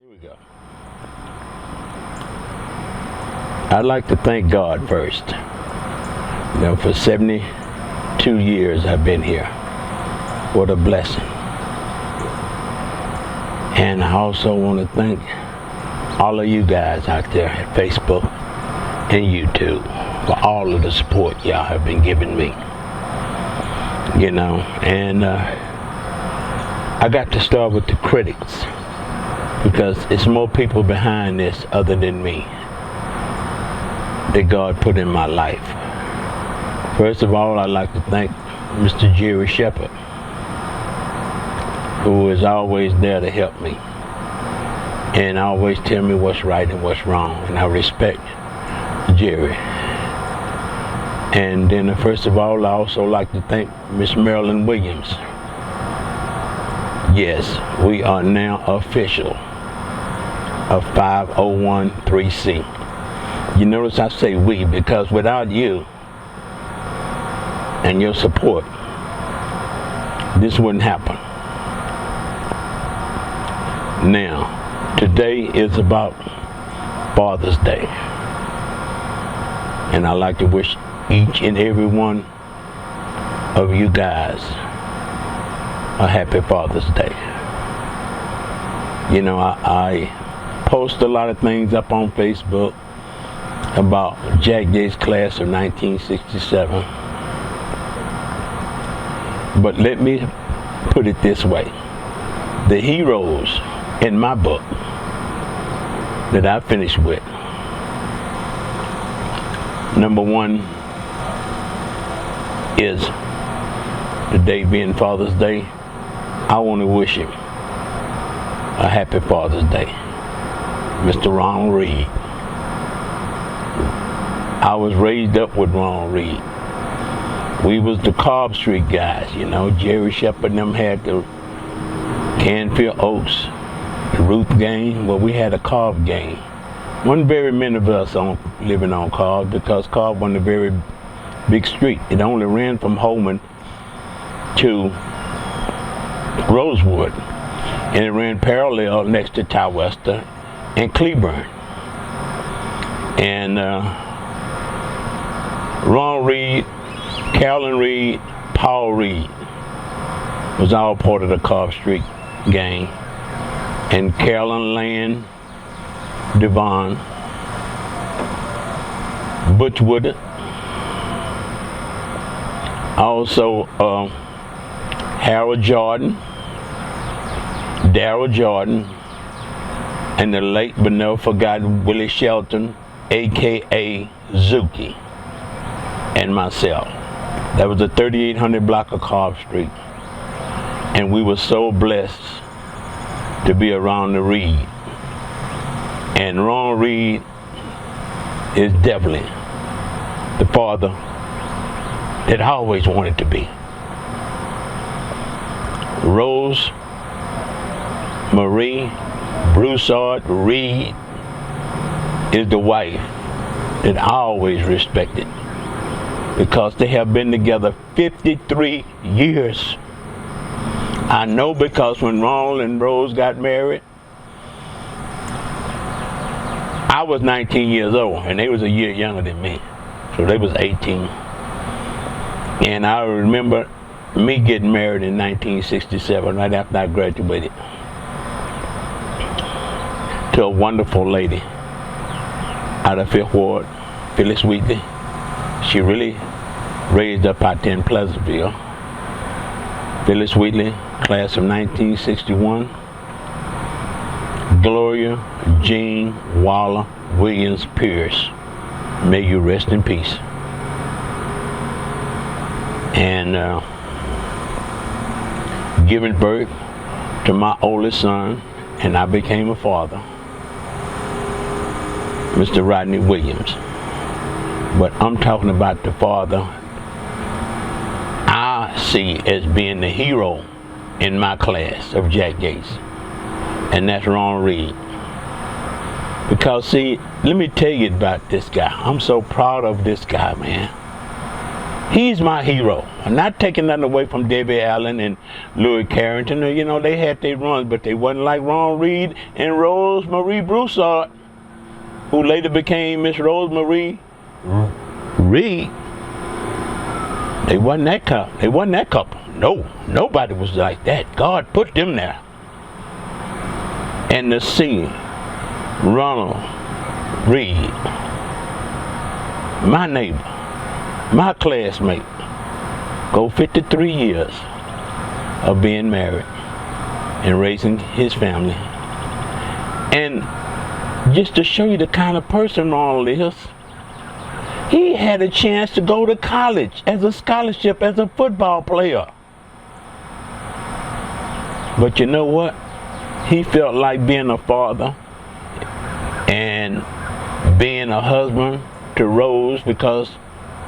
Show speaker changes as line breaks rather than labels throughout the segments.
Here we go. I'd like to thank God first. For 72 years I've been here. What a blessing. And I also want to thank all of you guys out there at Facebook and YouTube for all of the support y'all have been giving me. And I got to start with the critics because it's more people behind this other than me that God put in my life. First of all, I'd like to thank Mr. Jerry Shepherd, who is always there to help me and always tell me what's right and what's wrong, and I respect Jerry. And then first of all, I also like to thank Miss Marilyn Williams. Yes, we are now official of 5013C. You notice I say we because without you and your support, this wouldn't happen. Now, today is about Father's Day. And I'd like to wish each and every one of you guys a happy Father's Day. I post a lot of things up on Facebook about Jack Gates' class of 1967. But let me put it this way. The heroes in my book that I finished with, number one is today being Father's Day. I want to wish him a happy Father's Day, Mr. Ronald Reed. I was raised up with Ronald Reed. We was the Cobb Street guys, Jerry Shepherd and them had the Canfield Oaks, the Ruth gang. Well, we had a Cobb gang. Wasn't very many of us living on Cobb because Cobb wasn't a very big street. It only ran from Holman to Rosewood, and it ran parallel next to Towester and Cleburne. And Ron Reed, Carolyn Reed, Paul Reed was all part of the Cobb Street gang. And Carolyn Land, Devon, Butch Woodard, also Harold Jordan, Darrell Jordan, and the late but never forgotten Willie Shelton, aka Zuki, and myself. That was the 3800 block of Cobb Street. And we were so blessed to be around the Reed. And Ron Reed is definitely the father that I always wanted to be. Rose Marie Broussard Reed is the wife that I always respected because they have been together 53 years. I know because when Ronald and Rose got married, I was 19 years old and they was a year younger than me. So they was 18. And I remember me getting married in 1967, right after I graduated, to a wonderful lady out of Fifth Ward, Phyllis Wheatley. She really raised up out there in Pleasantville. Phyllis Wheatley, class of 1961. Gloria Jean Waller Williams Pierce, may you rest in peace. And giving birth to my oldest son, and I became a father, Mr. Rodney Williams. But I'm talking about the father I see as being the hero in my class of Jack Gates, and that's Ron Reed. Because see, let me tell you about this guy. I'm so proud of this guy, man. He's my hero. I'm not taking nothing away from Debbie Allen and Louis Carrington. You know, they had their runs, but they wasn't like Ron Reed and Rose Marie Broussard, who later became Miss Rose Marie Reed. They wasn't that couple. They wasn't that couple. No, nobody was like that. God put them there. And to see Ronald Reed, my neighbor, my classmate, go 53 years of being married and raising his family. And just to show you the kind of person Ronald is, he had a chance to go to college as a scholarship as a football player. But you know what? He felt like being a father and being a husband to Rose because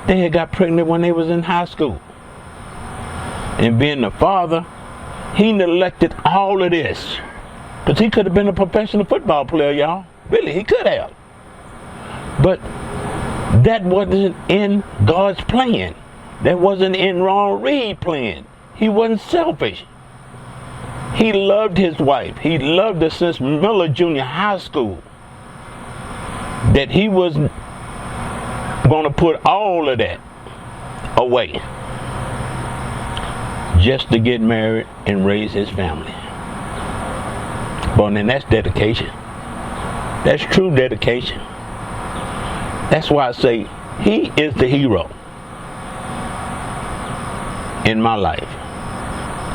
they had got pregnant when they was in high school. And being a father, he neglected all of this. Because he could have been a professional football player, y'all. Really, he could have. But that wasn't in God's plan. That wasn't in Ron Reed's plan. He wasn't selfish. He loved his wife. He loved her since Miller Junior High School. That he was going to put all of that away just to get married and raise his family. But then that's dedication. That's true dedication. That's why I say he is the hero in my life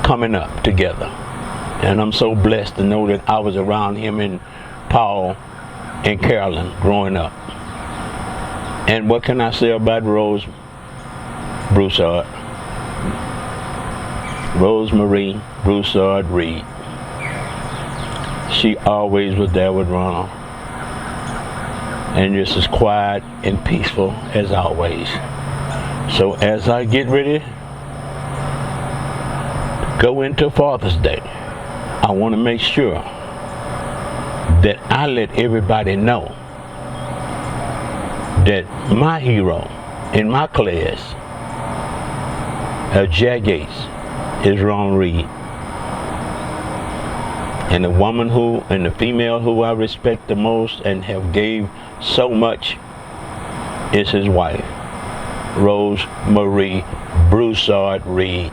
coming up together. And I'm so blessed to know that I was around him and Paul and Carolyn growing up. And what can I say about Rose Broussard? Rose Marie Broussard Reed. She always was there with Ronald. And just as quiet and peaceful as always. So as I get ready to go into Father's Day, I want to make sure that I let everybody know that my hero in my class of Jack Gates is Ron Reed. And the woman who, and the female who I respect the most and have gave so much is his wife, Rose Marie Broussard Reed.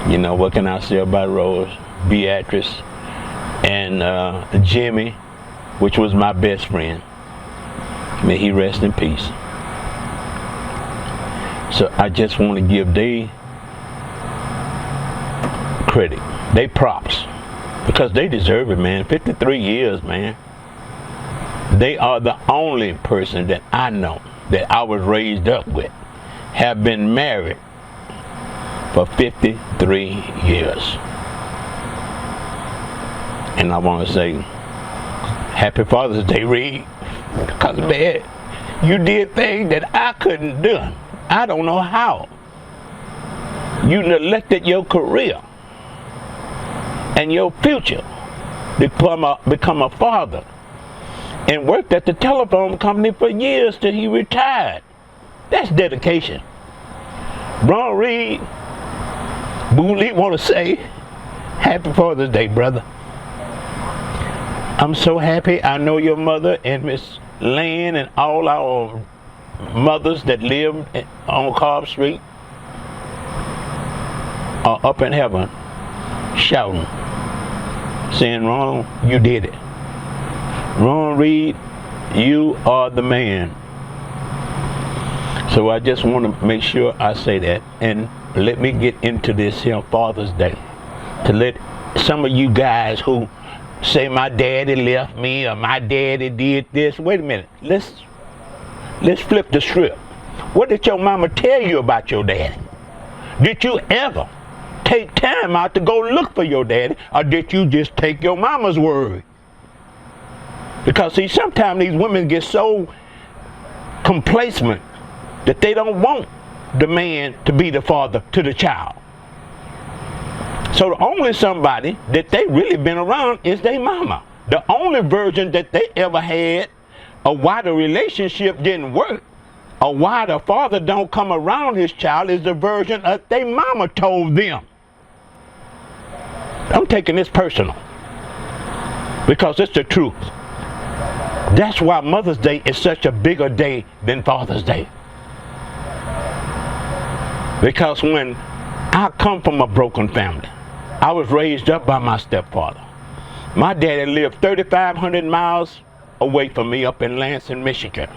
You know, what can I say about Rose? Beatrice and Jimmy, which was my best friend. May he rest in peace. So I just want to give they credit, they props, because they deserve it, man. 53 years, man. They are the only person that I know that I was raised up with have been married for 53 years. And I want to say happy Father's Day, Reed, because man, you did things that I couldn't do. I don't know how. You neglected your career and your future to become a father, and worked at the telephone company for years till he retired. That's dedication. Ron Reed, Booley want to say, happy Father's Day, brother. I'm so happy. I know your mother and Miss Lane and all our mothers that live on Cobb Street are up in heaven shouting, saying, Ron, you did it. Ron Reed, you are the man. So I just want to make sure I say that, and let me get into this here Father's Day to let some of you guys who say my daddy left me or my daddy did this. Wait a minute. Let's flip the script. What did your mama tell you about your daddy? Did you ever take time out to go look for your daddy, or did you just take your mama's word? Because see, sometimes these women get so complacent that they don't want the man to be the father to the child. So the only somebody that they really been around is their mama. The only version that they ever had of why the relationship didn't work, or why the father don't come around his child is the version that their mama told them. I'm taking this personal because it's the truth. That's why Mother's Day is such a bigger day than Father's Day. Because when I come from a broken family, I was raised up by my stepfather. My daddy lived 3,500 miles away from me up in Lansing, Michigan.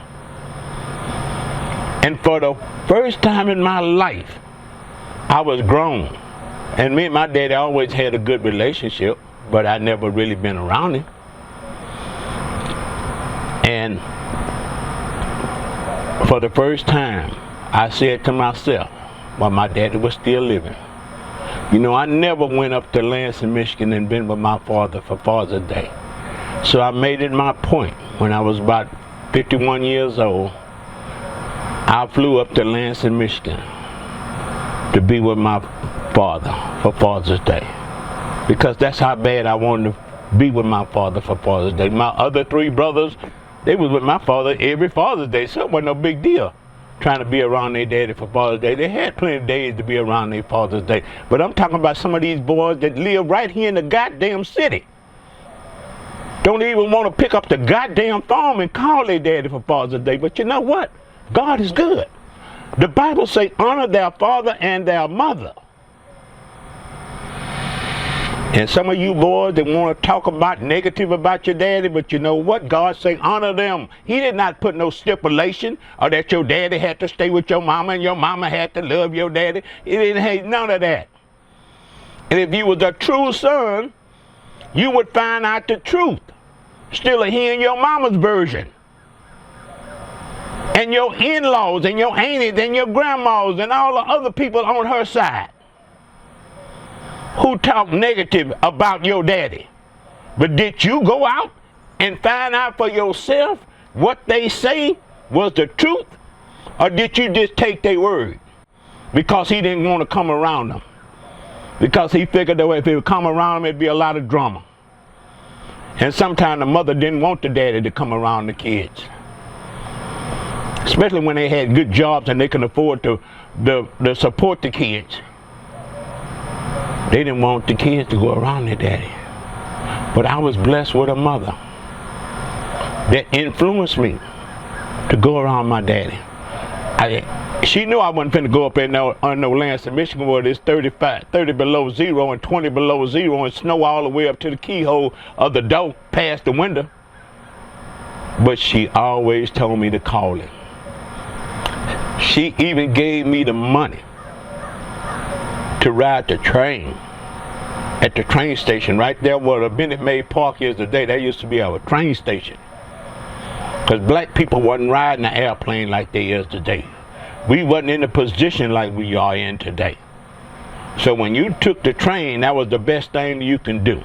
And for the first time in my life, I was grown. And me and my daddy always had a good relationship, but I never really been around him. And for the first time, I said to myself, while my daddy was still living, you know, I never went up to Lansing, Michigan and been with my father for Father's Day. So I made it my point when I was about 51 years old. I flew up to Lansing, Michigan to be with my father for Father's Day. Because that's how bad I wanted to be with my father for Father's Day. My other three brothers, they was with my father every Father's Day, so it wasn't no big deal trying to be around their daddy for Father's Day. They had plenty of days to be around their Father's Day. But I'm talking about some of these boys that live right here in the goddamn city. Don't even want to pick up the goddamn phone and call their daddy for Father's Day. But you know what? God is good. The Bible says, honor their father and their mother. And some of you boys that want to talk about negative about your daddy, but you know what? God say honor them. He did not put no stipulation or that your daddy had to stay with your mama and your mama had to love your daddy. He didn't have none of that. And if you was a true son, you would find out the truth. Still hearing your mama's version. And your in-laws and your aunties and your grandmas and all the other people on her side who talk negative about your daddy. But did you go out and find out for yourself what they say was the truth? Or did you just take their word? Because he didn't want to come around them. Because he figured that if he would come around them, it'd be a lot of drama. And sometimes the mother didn't want the daddy to come around the kids. Especially when they had good jobs and they could afford to support the kids. They didn't want the kids to go around their daddy. But I was blessed with a mother that influenced me to go around my daddy. She knew I wasn't finna go up in no Lansing, Michigan where it's 30 below zero and 20 below zero and snow all the way up to the keyhole of the door past the window. But she always told me to call him. She even gave me the money to ride the train at the train station right there where the Minute Maid Park is today. That used to be our train station. Because black people wasn't riding an airplane like they is today. We wasn't in the position like we are in today. So when you took the train, that was the best thing you can do.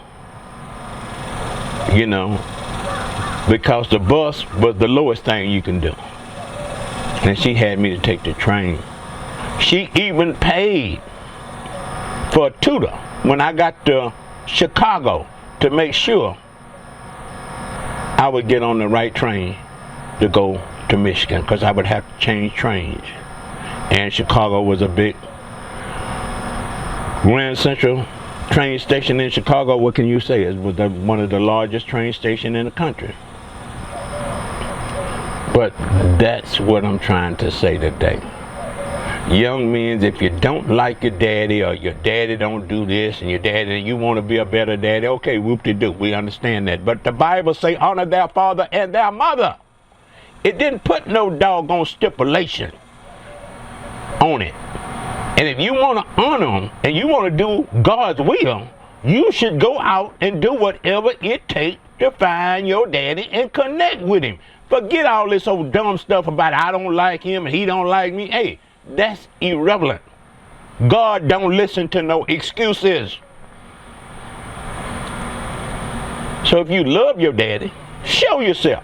You know, because the bus was the lowest thing you can do. And she had me to take the train. She even paid for a tutor when I got to Chicago to make sure I would get on the right train to go to Michigan, because I would have to change trains. And Chicago was a big Grand Central train station in Chicago. What can you say? It was one of the largest train stations in the country. But that's what I'm trying to say today. Young men, if you don't like your daddy or your daddy don't do this and your daddy, you want to be a better daddy, okay, whoop-de-doo, we understand that. But the Bible say honor their father and their mother. It didn't put no doggone stipulation on it. And if you want to honor them and you want to do God's will, you should go out and do whatever it takes to find your daddy and connect with him. Forget all this old dumb stuff about I don't like him and he don't like me. Hey, that's irrelevant. God don't listen to no excuses. So if you love your daddy, show yourself.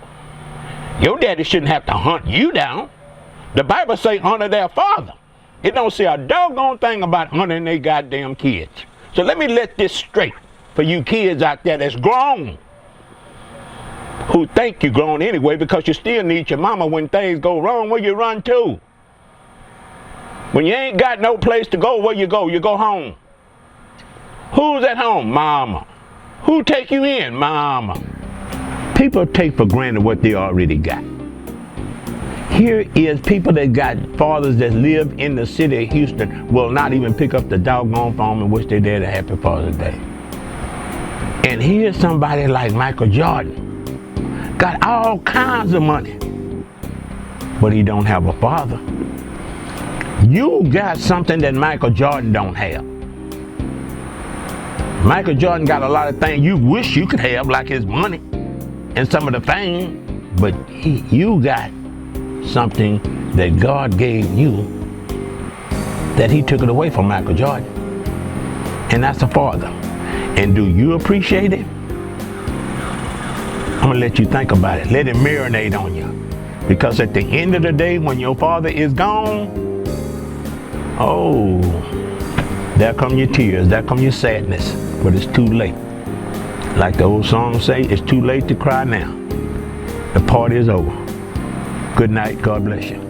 Your daddy shouldn't have to hunt you down. The Bible say honor their father. It don't say a doggone thing about honoring their goddamn kids. So let me let this straight for you kids out there that's grown. who think you're grown anyway because you still need your mama when things go wrong. Where you run to? When you ain't got no place to go, where you go? You go home. Who's at home? Mama. Who take you in? Mama. People take for granted what they already got. Here is people that got fathers that live in the city of Houston will not even pick up the doggone phone and wish their dad a happy Father's Day. And here's somebody like Michael Jordan. Got all kinds of money, but he don't have a father. You got something that Michael Jordan don't have. Michael Jordan got a lot of things you wish you could have, like his money and some of the fame, but you got something that God gave you that he took it away from Michael Jordan, and that's a father. And do you appreciate it? I'm gonna let you think about it. Let it marinate on you. Because at the end of the day, when your father is gone, oh, there come your tears, there come your sadness, but it's too late. Like the old song say, it's too late to cry now. The party is over. Good night, God bless you.